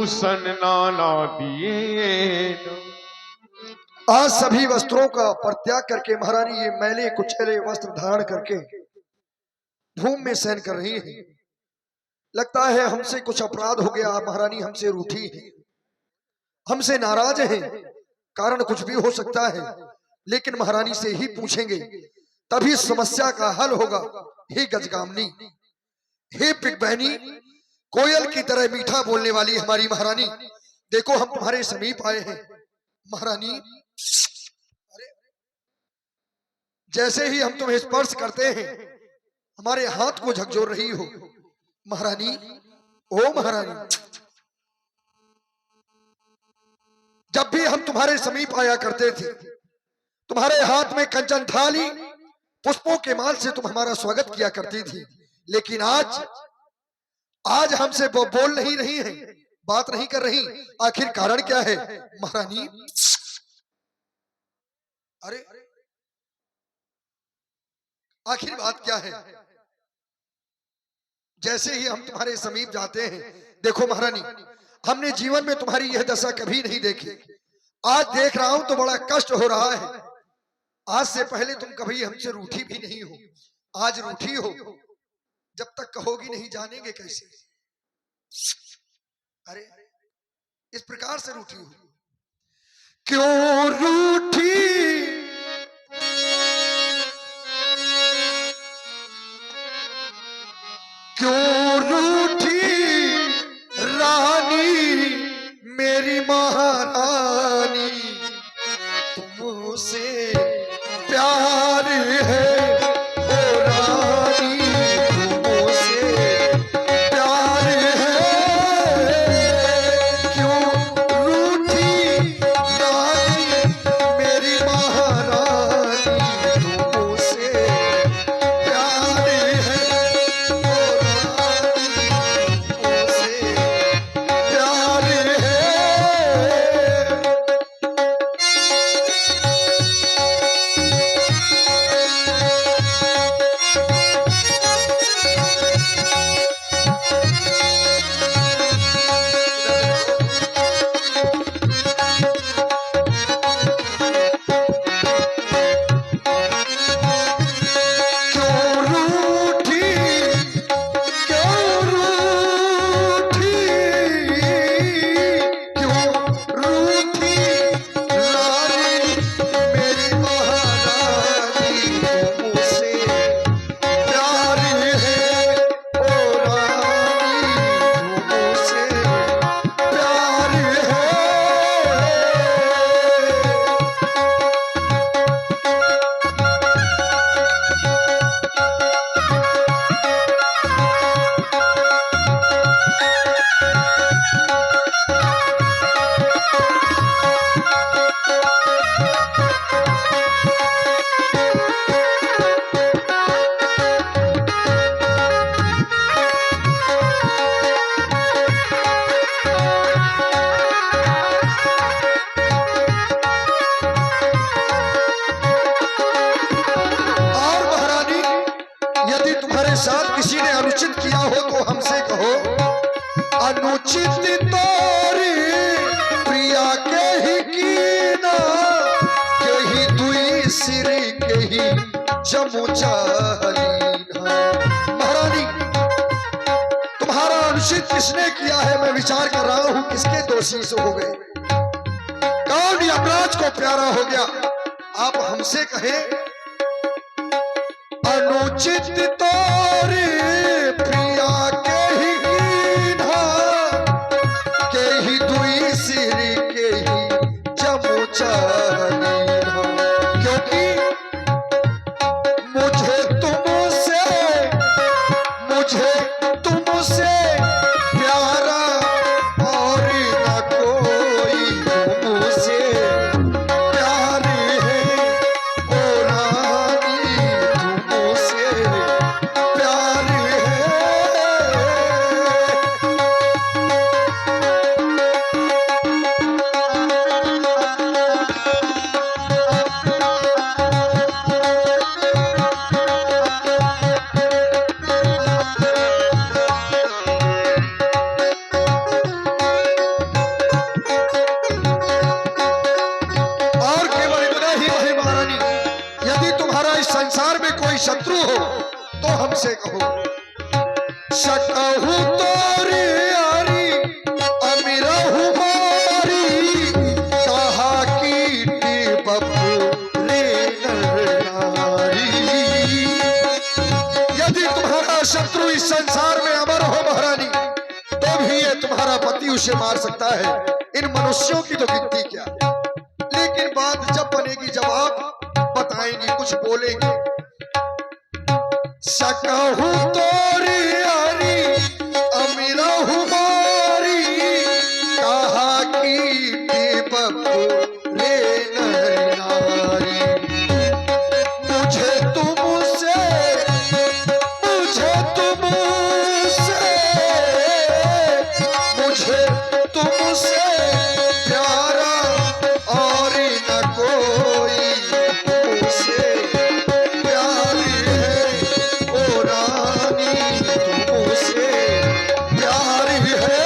भूषण नाना दिए। आज सभी वस्त्रों का परित्याग करके महारानी ये मैले कुचैले वस्त्र धारण करके धूम में शयन कर रही है। लगता है हमसे कुछ अपराध हो गया, महारानी हमसे रूठी है, हमसे नाराज है। कारण कुछ भी हो सकता है, लेकिन महारानी से ही पूछेंगे तभी समस्या का हल होगा। हे गजगामनी, हे पिगबैनी, कोयल की तरह मीठा बोलने वाली हमारी महारानी, देखो हम तुम्हारे समीप आए हैं। महारानी, जैसे ही हम तुम्हें स्पर्श करते हैं हमारे हाथ को झकझोर रही हो। महारानी, ओ महारानी, जब भी हम तुम्हारे समीप आया करते थे तुम्हारे हाथ में कंचन थाली पुष्पों के माल से तुम हमारा स्वागत किया करती थी, लेकिन आज हमसे वो बोल नहीं रही है, बात नहीं कर रही। आखिर कारण क्या है महारानी? अरे आखिर बात क्या है? जैसे ही हम तुम्हारे समीप जाते हैं, देखो महारानी, हमने जीवन में तुम्हारी यह दशा कभी नहीं देखी। आज देख रहा हूं तो बड़ा कष्ट हो रहा है। आज से पहले तुम कभी हमसे रूठी भी नहीं हो, आज रूठी हो। जब तक कहोगी नहीं जानेंगे कैसे? अरे इस प्रकार से रूठी हो। क्यों रूठी क्यों रूठी रानी मेरी महारानी, तुमसे प्यार है ओ रानी, तुमसे प्यार है। क्यों रूठी रानी मेरी महारानी, तुमसे प्यार है ओ रानी, तुमसे प्यार है। साथ किसी ने अनुचित किया हो तो हमसे कहो। अनुचित तोरी प्रिया के ही कीना, के ही दुई सिरी के ही जमु चालीना। महारानी, तुम्हारा अनुचित किसने किया है? मैं विचार कर रहा हूं किसके दोषी से हो गए, कौन यमराज को प्यारा हो गया? आप हमसे कहें अनुचित तोरी प्रिया के ही कीन्हा, के ही दुई सिरी के ही जमु चालीना। क्योंकि मुझे तुमसे प्यारा और न कोई, तुमसे प्यार है ओ रानी, तुमसे प्यार हो तो हमसे कहो। सकहू तोरी यारी अमीरा हुमारी, कहा कीटी बबू रे नारी। यदि तुम्हारा शत्रु इस संसार में अमर हो महारानी, तो भी ये तुम्हारा पति उसे मार सकता है। इन मनुष्यों की तो गिनती क्या। लेकिन बात जब बनेगी, जब आप बताएंगी, कुछ बोलेंगे। सकहू तोरी यारी अमीरा हुमारी, कहा की बबू रे नारी। मुझे तुमसे प्यारा और न कोई, मुझसे प्यार है ओ रानी, तुमसे प्यार है।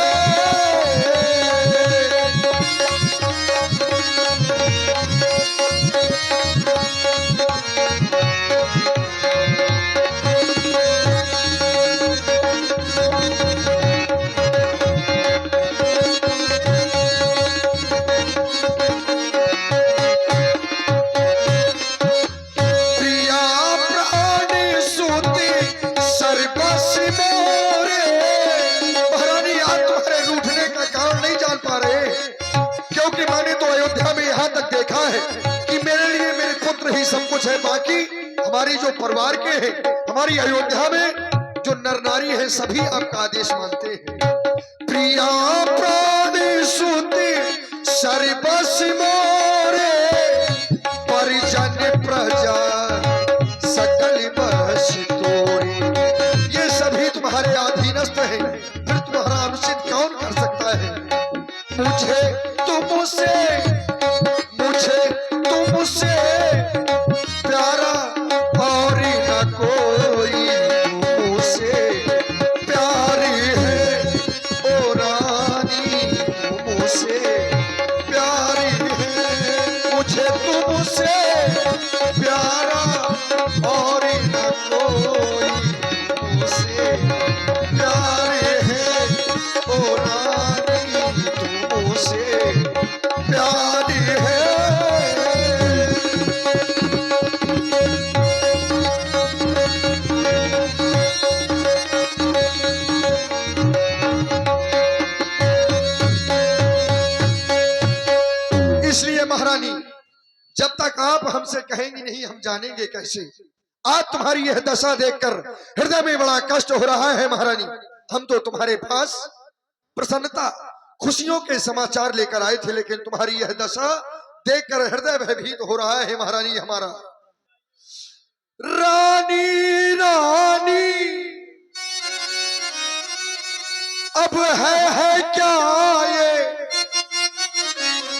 देखा है कि मेरे लिए मेरे पुत्र ही सब कुछ है, बाकी हमारी जो परिवार के हैं, हमारी अयोध्या में जो नर नारी है, सभी आपका आदेश मानते हैं। प्रिया प्राण सुते सर्वस मोरे, परिजन प्रजा सकल बस तोरे। ये सभी तुम्हारे अधीनस्थ हैं, फिर तुम्हारा अनुचित कौन कर सकता है। मुझे तुमसे प्यारा और न कोई, तुमसे प्यार है ओ रानी, तुमसे प्यार है। मुझे तुमसे प्यारा और न कोई, तुमसे प्यार है ओ रानी, तुमसे प्यार है। इसलिए महारानी, जब तक आप हमसे कहेंगी नहीं, हम जानेंगे कैसे। आज तुम्हारी यह दशा देखकर हृदय में बड़ा कष्ट हो रहा है महारानी। हम तो तुम्हारे पास प्रसन्नता, खुशियों के समाचार लेकर आए थे, लेकिन तुम्हारी यह दशा देखकर हृदय भयभीत हो रहा है महारानी हमारा। रानी रानी अब है क्या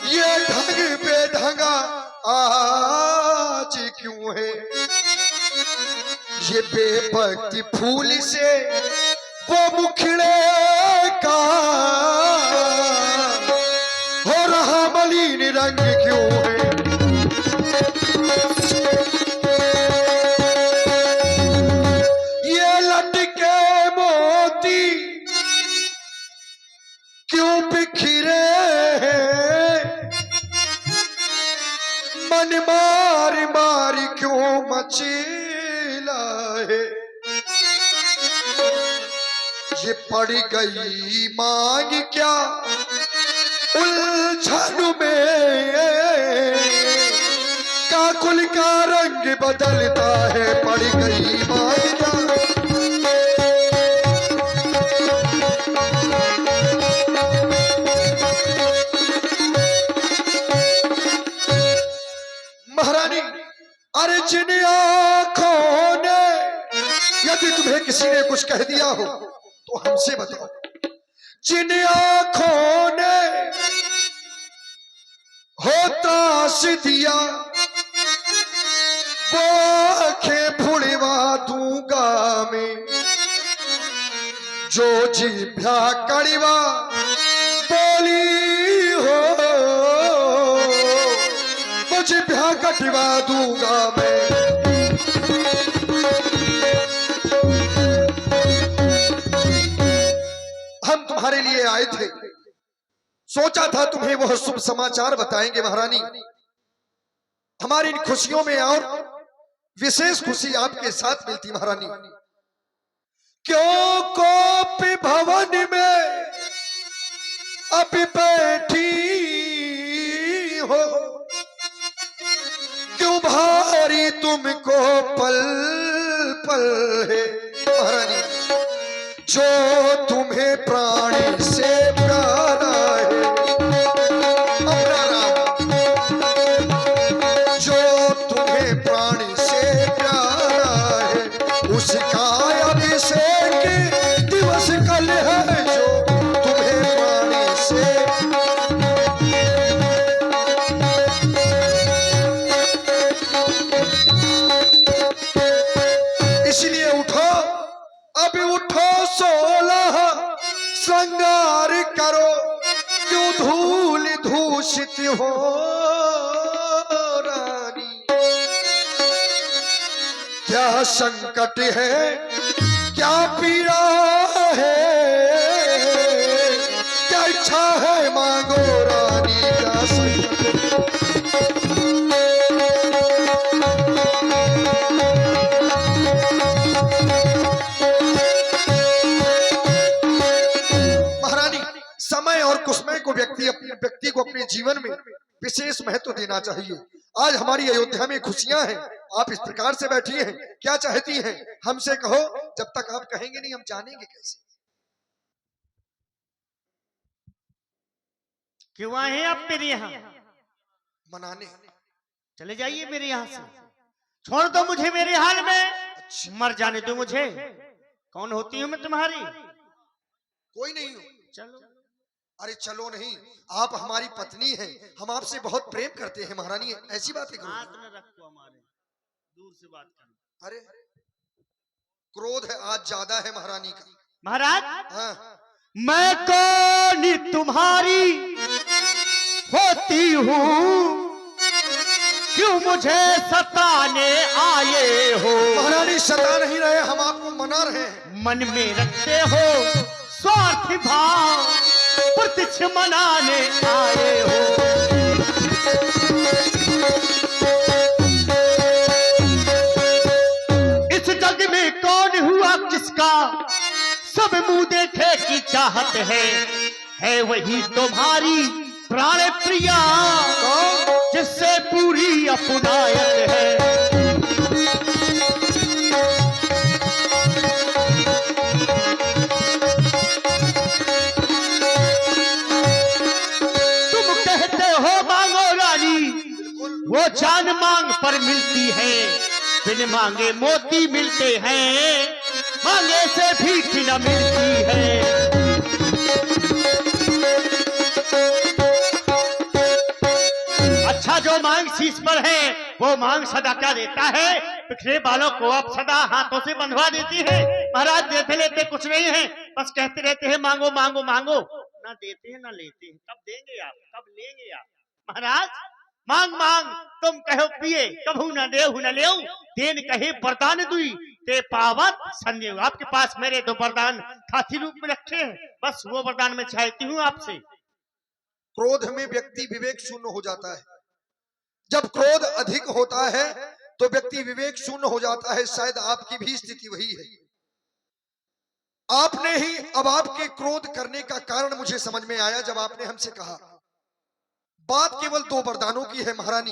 ये ढंग बेढंगा आज क्यों है। ये बेपत्ती फूल से वो मुखड़े का हो रहा मलिन रंग क्यों है। ये लटके मोती क्यों बिखरे हैं, मन मार मार क्यों मचेला है। ये पड़ गई मांग क्या उलझन में, काकुल का रंग बदलता है। पड़ गई मांग क्या महारानी। अरे जिन आंखों ने, यदि तुम्हें किसी ने कुछ कह दिया हो तो हमसे बताओ। जिन आंखों ने हो त्रास दिया, वो आंखें फुड़वा दूंगा मैं। जो जिभ्या कड़वा बोली हो, वो जिभ्या कटवा दूंगा मैं। सोचा था तुम्हें वह शुभ समाचार बताएंगे महारानी। हमारी इन खुशियों में और विशेष खुशी आपके साथ मिलती महारानी। क्यों कोप भवन में अब बैठी हो, क्यों भारी तुमको पल पल है महारानी, जो तुम्हें प्राणी से प्यारा है अपना राम, जो तुम्हें प्राणी से प्यारा है, उसका अभिषेक दिवस कल है, जो तुम्हें प्राणी से। इसलिए उठो, अब उठो 16 श्रृंगार करो, क्यों धूल दूषित हो रानी। क्या संकट है, क्या पीड़ा है, क्या इच्छा है मांगो रानी, क्या संकट महारानी। समय और कुसमय को व्यक्ति को अपने जीवन में विशेष महत्व देना चाहिए। आज हमारी अयोध्या में खुशियां हैं, आप इस प्रकार से बैठी हैं, क्या चाहती हैं हमसे कहो, जब तक आप कहेंगे नहीं हम जानेंगे कैसे। क्यों आए हैं आप मेरे यहाँ? मनाने। चले जाइए मेरे यहाँ से, छोड़ दो मुझे मेरे हाल में, मर जाने दो मुझे। कौन होती हूँ मैं तुम्हारी? कोई नहीं हो। चलो। अरे चलो नहीं, आप हमारी पत्नी हैं, हम आपसे बहुत प्रेम करते हैं महारानी, ऐसी बातें करो। हाथ न रखो हमारे, दूर से बात करो। अरे क्रोध है आज ज्यादा है महारानी का। महाराज, हाँ। मैं कौन तुम्हारी होती हूँ, क्यों मुझे सताने आए हो? महारानी सता नहीं रहे, हम आपको मना रहे हैं। मन में रखते हो स्वार्थ भाव, प्रत्यक्ष मनाने आए हो। इस जग में कौन हुआ किसका सब मुंह देखे की चाहत है वही तुम्हारी प्राण प्रिया, जिससे पूरी अपनायत है। वो जान मांग पर मिलती है, बिन मांगे मोती मिलते हैं, मांगे से भीख न मिलती है। अच्छा जो मांग शीश पर है, वो मांग सदा क्या देता है? पिछले बालों को अब सदा हाथों से बंधवा देती है। महाराज देते लेते कुछ नहीं है, बस कहते रहते हैं मांगो मांगो मांगो, ना देते हैं ना लेते हैं। कब देंगे आप, कब लेंगे आप? महाराज मांग मांग तुम कहो पिए, कभू न देहु न लेऊ, देन कहे वरदान दुई ते पावत संदेव। आपके पास मेरे दो वरदान खाती रूप में रखे हैं, बस वो वरदान मैं चाहती हूँ आपसे। क्रोध में व्यक्ति विवेक शून्य हो जाता है। जब क्रोध अधिक होता है तो व्यक्ति विवेक शून्य हो जाता है। शायद आपकी भी स्थिति वही है। आपने ही अब आपके क्रोध करने का कारण मुझे समझ में आया जब आपने हमसे कहा बात केवल 2 वरदानों की है। महारानी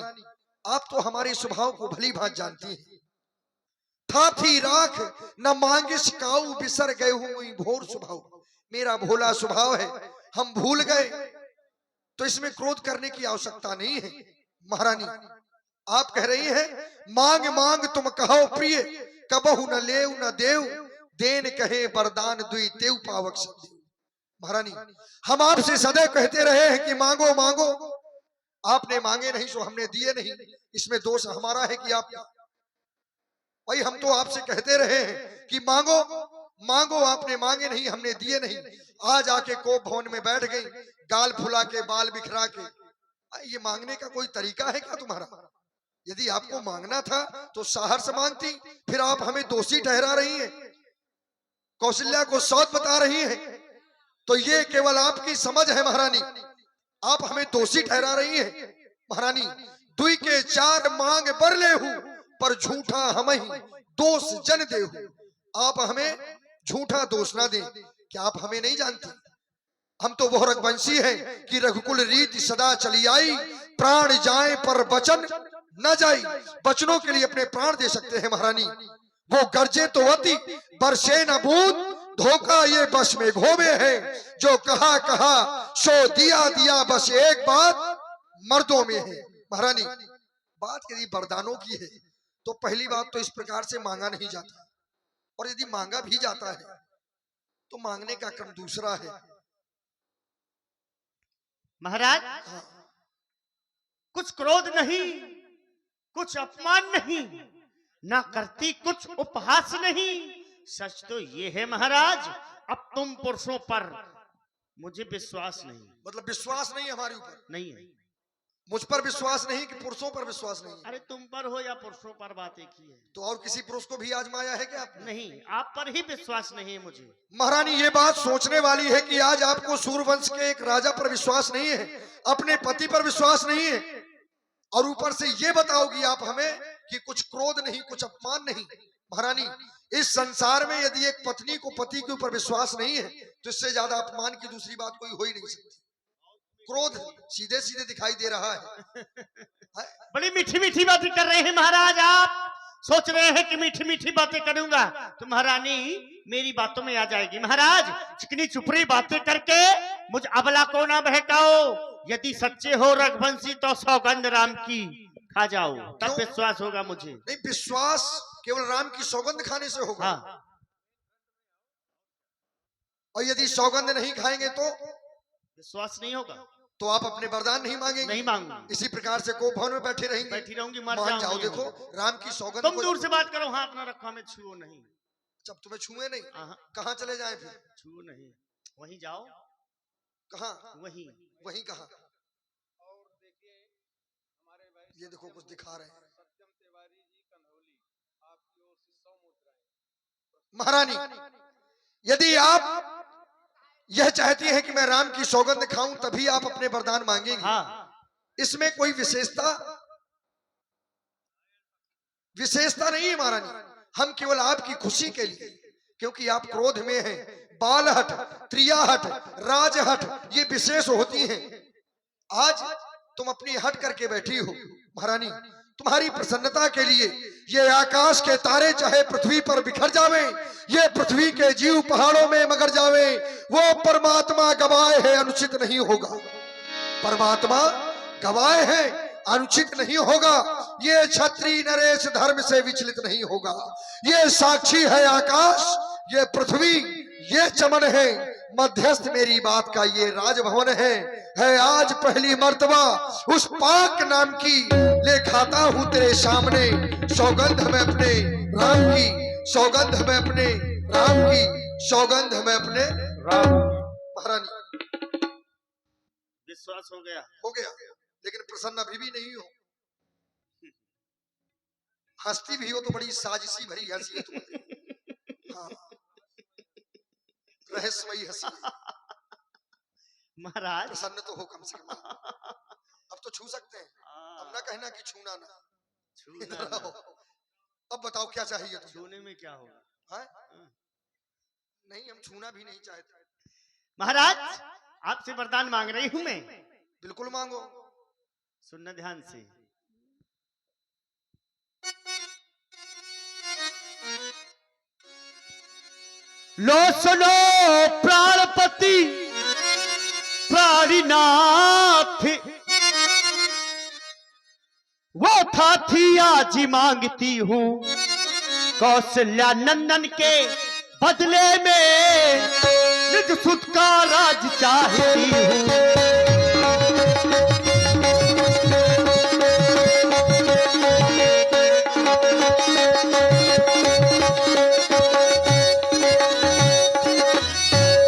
आप तो हमारे स्वभाव को भली भांति जानती हैं। था थी राख न मांगिस काऊ, बिसर गए हूं भोर स्वभाव। मेरा भोला स्वभाव है, हम भूल गए, तो इसमें क्रोध करने की आवश्यकता नहीं है। महारानी आप कह रही हैं मांग मांग तुम कहो प्रिय, कबहु न लेव न देव, देन कहे वरदान दुई तेव पावक संदेव। महारानी हम आपसे सदैव कहते रहे हैं कि मांगो मांगो, आपने मांगे नहीं सो हमने दिए नहीं। इसमें दोष हमारा है कि आप भाई, हम तो आपसे कहते रहे हैं कि मांगो मांगो, आपने मांगे नहीं हमने दिए नहीं। आज आके कोप भवन में बैठ गई, गाल फुला के बाल बिखरा के। ये मांगने का कोई तरीका है क्या तुम्हारा? यदि आपको मांगना था तो साहर से मांगती, फिर आप हमें दोषी ठहरा रही हैं, कौशल्या को सौत बता रही हैं। तो ये केवल आपकी समझ है महारानी। आप हमें दोषी ठहरा रही हैं महारानी। दुई के चार मांग बर ले हूं, पर झूठा हम ही दोष जन दे हूं। आप हमें झूठा दोष ना दें। क्या आप हमें नहीं जानती? हम तो वो रघुवंशी हैं कि रघुकुल रीति सदा चली आई। प्राण जाए पर वचन न जाई। वचनों के लिए अपने प्राण दे सकते हैं महारानी। वो गर्जे तो अति बरसे न बूंद, धोखा ये बस में घोबे है। जो कहा कहा सो दिया दिया, बस एक बात मर्दों में है। महारानी, बात यदि वरदानों की है तो पहली बात तो इस प्रकार से मांगा नहीं जाता, और यदि मांगा भी जाता है तो मांगने का क्रम दूसरा है। महाराज, कुछ क्रोध नहीं, कुछ अपमान नहीं, ना करती कुछ उपहास नहीं। सच तो ये है महाराज, अब तुम पुरुषों पर मुझे विश्वास नहीं। मतलब विश्वास नहीं हमारे ऊपर? नहीं है। मुझ पर विश्वास नहीं कि पुरुषों पर विश्वास नहीं? अरे तुम पर हो या पुरुषों पर, बात एक ही है। तो और किसी पुरुष को भी आजमाया है क्या आपने? नहीं, आप पर ही विश्वास नहीं है मुझे। महारानी, ये बात सोचने वाली है कि आज आपको सूर्यवंश के एक राजा पर विश्वास नहीं है, अपने पति पर विश्वास नहीं है, और ऊपर से ये बताओगी आप हमें कि कुछ क्रोध नहीं, कुछ अपमान नहीं। महारानी, इस संसार में यदि एक पत्नी को पति के ऊपर विश्वास नहीं है तो इससे ज्यादा अपमान की दूसरी बात कोई हो ही नहीं सकती। क्रोध सीधे सीधे दिखाई दे रहा है। बड़ी मीठी मीठी बातें कर रहे हैं महाराज। आप सोच रहे हैं कि मीठी मीठी बातें करूंगा तो महारानी मेरी बातों में आ जाएगी। महाराज, चिकनी चुपड़ी बातें करके मुझ अबला को ना बहकाओ। यदि सच्चे हो रघुवंशी तो सौगंध राम की खा जाओ, तब विश्वास होगा मुझे। नहीं, विश्वास केवल राम की सौगंध खाने से होगा। हाँ। और यदि सौगंध नहीं खाएंगे तो विश्वास नहीं होगा। तो आप अपने वरदान नहीं मांगेंगे? नहीं मांगूंगा। इसी प्रकार से को भवन में बैठे रहेंगे? बैठी रहूंगी, मर मान जाओ। जाऊंगी। देखो, राम की सौगंध तुम दूर से बात करो, हाथ ना रखो, हमें छुओ नहीं। जब तुम्हें छुए नहीं, कहाँ चले जाएं फिर? छुओ नहीं, वहीं जाओ। कहाँ? वहीं। वहीं कहाँ? ये देखो कुछ दिखा रहे हैं। महारानी, यदि आप यह चाहती हैं कि मैं राम की सौगंध खाऊं तभी आप अपने वरदान मांगेंगे। हाँ। इसमें कोई विशेषता नहीं है महारानी। हम केवल आपकी खुशी के लिए, क्योंकि आप क्रोध में हैं, बालहट, त्रियाहट, राजहट ये विशेष होती हैं। आज तुम अपनी हट करके बैठी हो महारानी। तुम्हारी प्रसन्नता के लिए ये आकाश के तारे चाहे पृथ्वी पर बिखर जावे, ये पृथ्वी के जीव पहाड़ों में मगर जावे, वो परमात्मा गवाए है अनुचित नहीं होगा। परमात्मा गवाए है अनुचित नहीं होगा। ये क्षत्रिय नरेश धर्म से विचलित नहीं होगा। ये साक्षी है आकाश, ये पृथ्वी, ये चमन है, मध्यस्थ मेरी बात का ये राजभवन है आज पहली मर्तबा उस पाक नाम की ले खाता हूं तेरे सामने। सौगंध में अपने राम की, सौगंध में अपने राम की, सौगंध में अपने राम की। महारानी, विश्वास हो गया? हो गया, लेकिन प्रसन्न अभी भी नहीं हो। हंसती भी हो तो बड़ी साजिशी भरी हंसी है तुम्हारी। हाँ, रहस्यमयी हंसी। महाराज, प्रसन्न तो हो कम से कम। अब तो छू सकते हैं, अब ना कहना कि छूना ना। अब बताओ क्या चाहिए तुम्हें? छूने में क्या होगा? नहीं, हम छूना भी नहीं चाहते। महाराज, आपसे वरदान मांग रही हूं मैं। बिल्कुल मांगो। सुनना ध्यान से। लो सुनो प्राणपति प्राणनाथ, वो था थी आज मांगती हूँ कौशल्या नंदन के बदले में निज सुत का राज चाहती हूँ।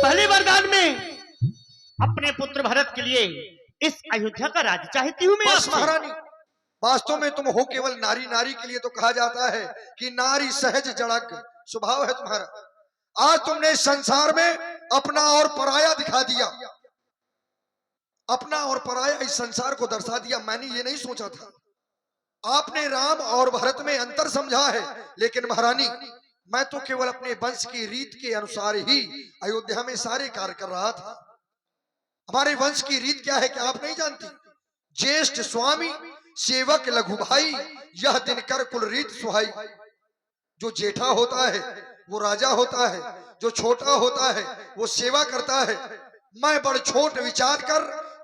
पहले वरदान में अपने पुत्र भरत के लिए इस अयोध्या का राज चाहती हूँ मैं आपसे। महारानी, वास्तव में तुम हो केवल नारी। नारी के लिए तो कहा जाता है कि नारी सहज जड़क स्वभाव है तुम्हारा। आज तुमने संसार में अपना और पराया दिखा दिया। अपना और पराया इस संसार को दर्शा दिया। मैंने ये नहीं सोचा था। आपने राम और भरत में अंतर समझा है, लेकिन महारानी मैं तो केवल अपने वंश की रीत के अनुसार ही अयोध्या में सारे कार्य कर रहा था। हमारे वंश की रीत क्या है कि आप नहीं जानती? ज्येष्ठ स्वामी सेवक लघु भाई, यह दिन कर कुल रीत सुहाई। जो जेठा होता है वो राजा होता है, जो छोटा होता है वो सेवा करता है। मैं बड़ छोट विचार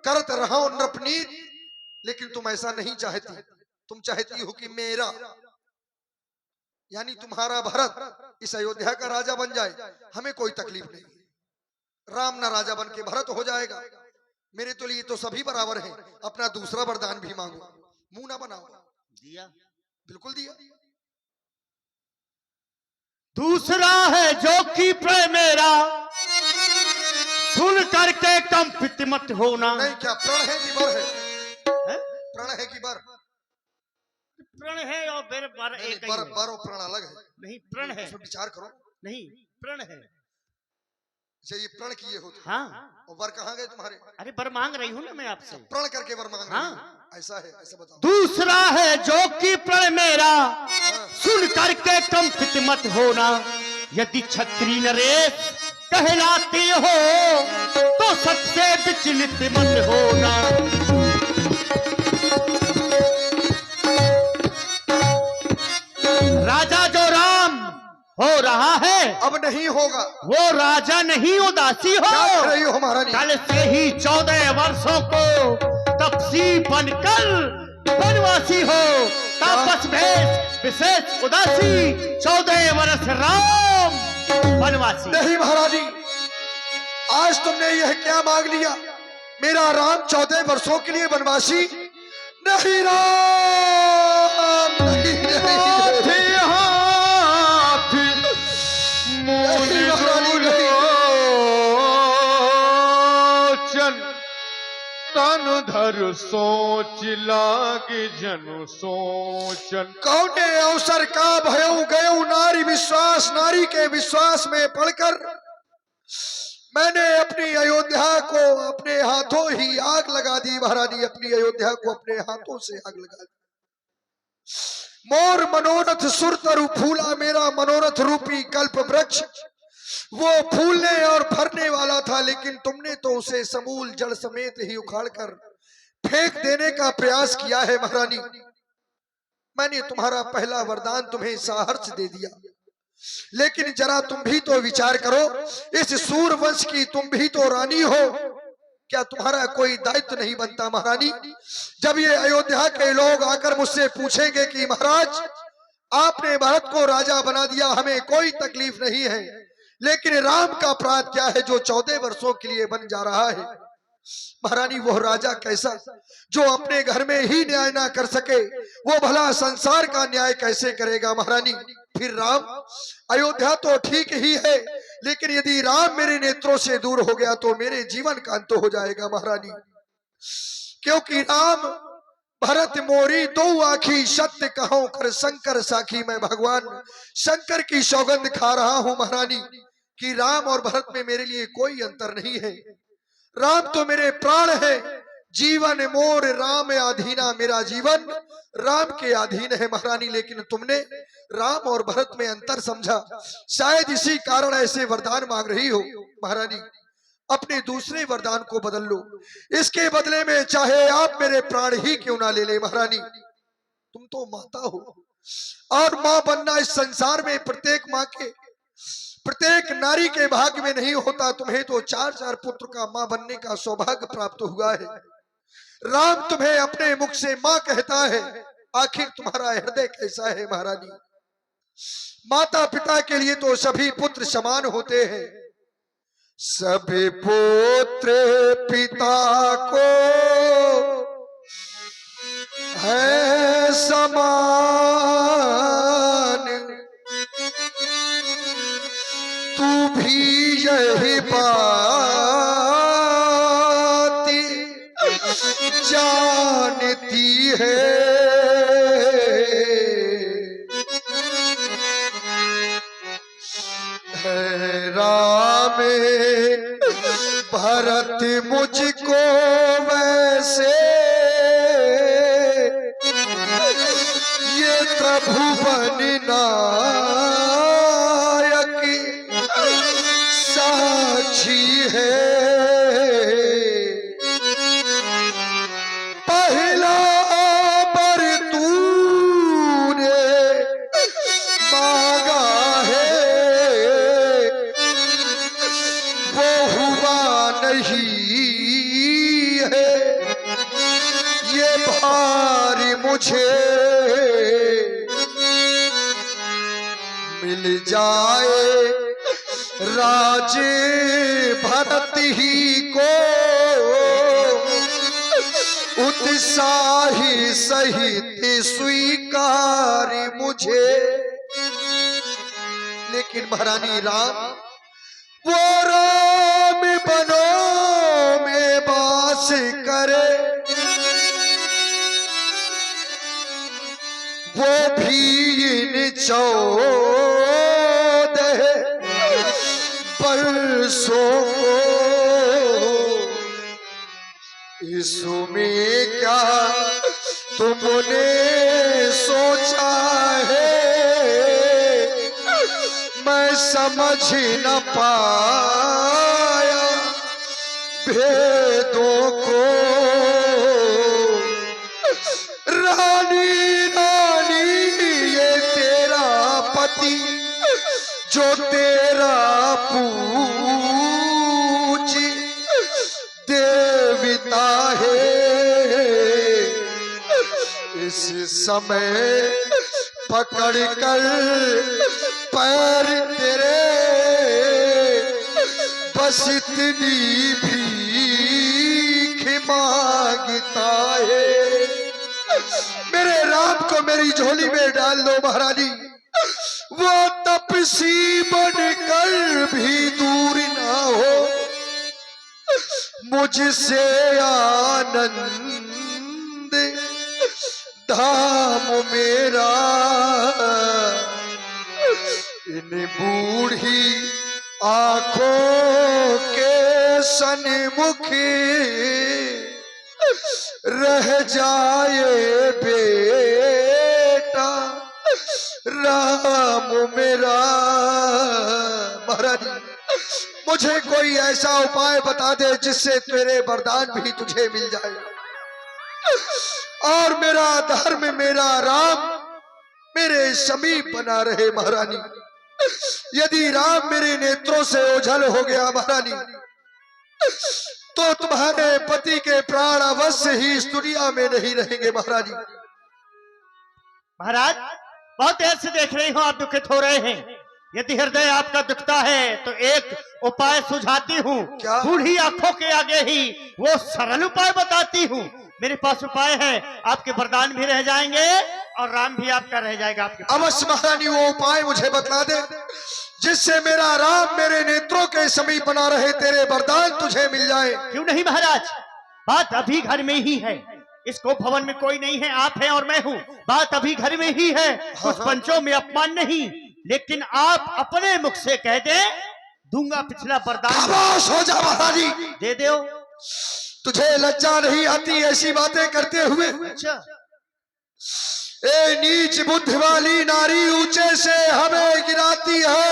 करत रहा हूं नृपनीत, लेकिन तुम ऐसा नहीं चाहती। तुम चाहती हो कि मेरा यानी तुम्हारा भरत इस अयोध्या का राजा बन जाए। हमें कोई तकलीफ नहीं, राम ना राजा बन के भरत हो जाएगा। मेरे तो लिए तो सभी बराबर हैं। अपना दूसरा वरदान भी मांगो, मुंह ना बनाओ। दिया, बिल्कुल दिया। दूसरा है जो कि प्रण मेरा, सुन करके कंपित मत होना। नहीं, क्या प्रण है कि बर है? है? प्रण है कि बर? प्रण है और बर नहीं, एक ही बर है। बर और प्रण अलग है। नहीं, प्रण है। इसमें विचार करो। नहीं, प्रण है। अच्छा, ये प्रण किए हो तुम। हाँ। और वर कहाँ गए तुम्हारे? अरे बर मांग रही हूँ ना मैं आपसे। प्रण करके वर मांग रहे हाँ। हो। ऐसा है, ऐसा बताओ। दूसरा है जो कि प्रण मेरा, हाँ। सुन करके कंपित मत होना। यदि क्षत्रिय नरेश कहलाते हो तो सबसे विचलित मत होना। राजा जो राम हो रहा है अब नहीं होगा। वो राजा नहीं उदासी हो। क्या कर रही हो महारानी? कल से ही 14 वर्षों को तपसी बनकर वनवासी हो। तापस भेष विशेष उदासी, 14 वर्ष राम वनवासी। नहीं महारानी, आज तुमने यह क्या मांग लिया? मेरा राम 14 वर्षों के लिए वनवासी? नहीं राम, नहीं, नहीं, नहीं। हाथ नहीं महारानी, नहीं। तन धर सोच लाग जनु सोचन। कौने अवसर का भयऊ गयऊ नारी विश्वास, नारी के विश्वास में पड़कर मैंने अपनी अयोध्या को अपने हाथों ही आग लगा दी। महारानी, अपनी अयोध्या को अपने हाथों से आग लगा दी। मोर मनोरथ सुर तरु फूला, मेरा मनोरथ रूपी कल्प वृक्ष वो फूलने और भरने वाला था, लेकिन तुमने तो उसे समूल जड़ समेत ही उखाड़कर फेंक देने का प्रयास किया है। महारानी, मैंने तुम्हारा पहला वरदान तुम्हें साहर्ष दे दिया, लेकिन जरा तुम भी तो विचार करो। इस सूर वंश की तुम भी तो रानी हो, क्या तुम्हारा कोई दायित्व नहीं बनता? महारानी, जब ये अयोध्या के लोग आकर मुझसे पूछेंगे कि महाराज आपने भरत को राजा बना दिया, हमें कोई तकलीफ नहीं है, लेकिन राम का अपराध क्या है जो 14 वर्षों के लिए बन जा रहा है? महारानी, वो राजा कैसा जो अपने घर में ही न्याय ना कर सके, वो भला संसार का न्याय कैसे करेगा? महारानी, फिर राम, अयोध्या तो ठीक ही है, लेकिन यदि राम मेरे नेत्रों से दूर हो गया तो मेरे जीवन का अंत हो जाएगा। महारानी, क्योंकि राम भरत मोरी दो आखी, सत्य कहो कर शंकर साखी। मैं भगवान शंकर की सौगंध खा रहा हूं महारानी कि राम और भरत में मेरे लिए कोई अंतर नहीं है। राम तो मेरे प्राण है, जीवन मोर राम अधीना, मेरा जीवन राम के अधीन है। महारानी, लेकिन तुमने राम और भरत में अंतर समझा, शायद इसी कारण ऐसे वरदान मांग रही हो। महारानी, अपने दूसरे वरदान को बदल लो, इसके बदले में चाहे आप मेरे प्राण ही क्यों ना ले ले। महारानी, तुम तो माता हो, और मां बनना इस संसार में प्रत्येक मां के, प्रत्येक नारी के भाग्य में नहीं होता। तुम्हें तो 4 पुत्र का मां बनने का सौभाग्य प्राप्त हुआ है। राम तुम्हें अपने मुख से मां कहता है, आखिर तुम्हारा हृदय कैसा है? महारानी, माता पिता के लिए तो सभी पुत्र समान होते हैं। सभी पुत्र पिता को है समान, तू भी यही बात जानती है। राम भरत मुझको मुझे मिल जाए राज भरत ही को, उत्साही सहित स्वीकार मुझे। लेकिन महारानी राम, वो राम बनों में वास करे, वो भी इन 14 बरसों को। इसमें क्या तुमने सोचा है, मैं समझ न पाया भेदों को। रानी रानी ये तेरा पति जो तेरा पूज देवता है, इस समय पकड़ कर पैर तेरे बस इतनी भीख मांगता है। मेरे राम को मेरी झोली में डाल दो महारानी, वो तपसी बनकर भी दूर ना हो, मुझसे आनंद धाम मेरा। इन बूढ़ी आंखों के सन्मुख रह जाए बेटा राम मेरा। महाराज, मुझे कोई ऐसा उपाय बता दे जिससे तेरे वरदान भी तुझे मिल जाए और मेरा धर्म, मेरा राम मेरे समीप बना रहे। महारानी, यदि राम मेरे नेत्रों से ओझल हो गया महारानी, तो तुम्हारे पति के प्राण अवश्य ही इस दुनिया में नहीं रहेंगे। महारानी, महाराज, बहुत देर से देख रही हूं आप दुखित हो रहे हैं। यदि हृदय आपका दुखता है तो एक उपाय सुझाती हूँ। क्या? बूढ़ी आंखों के आगे ही वो सरल उपाय बताती हूँ। मेरे पास उपाय है, आपके वरदान भी रह जाएंगे और राम भी आपका रह जाएगा आपके पास। अवश्य महारानी, वो उपाय मुझे बतला दे जिससे मेरा राम मेरे नेत्रों के समीप बना रहे, तेरे वरदान तुझे मिल जाए। क्यों नहीं महाराज, बात अभी घर में ही है। इसको भवन में कोई नहीं है, आप हैं और मैं हूँ। बात अभी घर में ही है। कुछ पंचों में अपमान नहीं, लेकिन आप अपने मुख से कह दे, दूंगा पिछला वरदान। खामोश हो जा महारानी, दे दो। तुझे लज्जा नहीं आती ऐसी बातें करते हुए? अच्छा, ए नीच बुद्धि वाली नारी, ऊंचे से हमें गिराती है।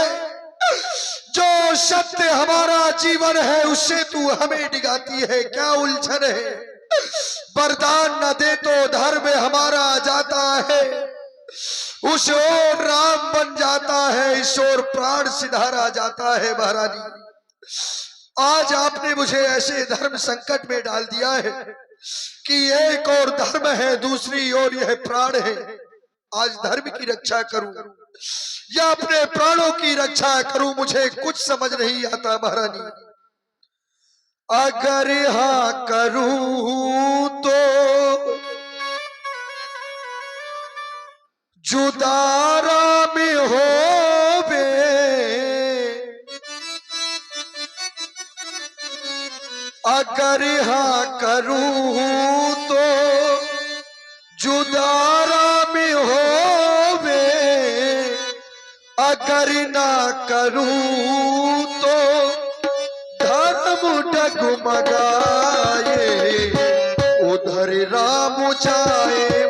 जो सत्य हमारा जीवन है उससे तू हमें डिगाती है। क्या उलझन है? वरदान न दे तो धर्म हमारा जाता है, उस ओर राम बन जाता है, इस ओर प्राण सिधारा जाता है। महारानी, आज आपने मुझे ऐसे धर्म संकट में डाल दिया है कि एक और धर्म है, दूसरी ओर यह प्राण है। आज धर्म की रक्षा करूं या अपने प्राणों की रक्षा करूं, मुझे कुछ समझ नहीं आता। महारानी, अगर हाँ करूं तो जुदारा में होवे, अगर हाँ करूं तो जुदारा में होवे, अगर ना करूं तो धर्म डगमगाए, उधर राम जाए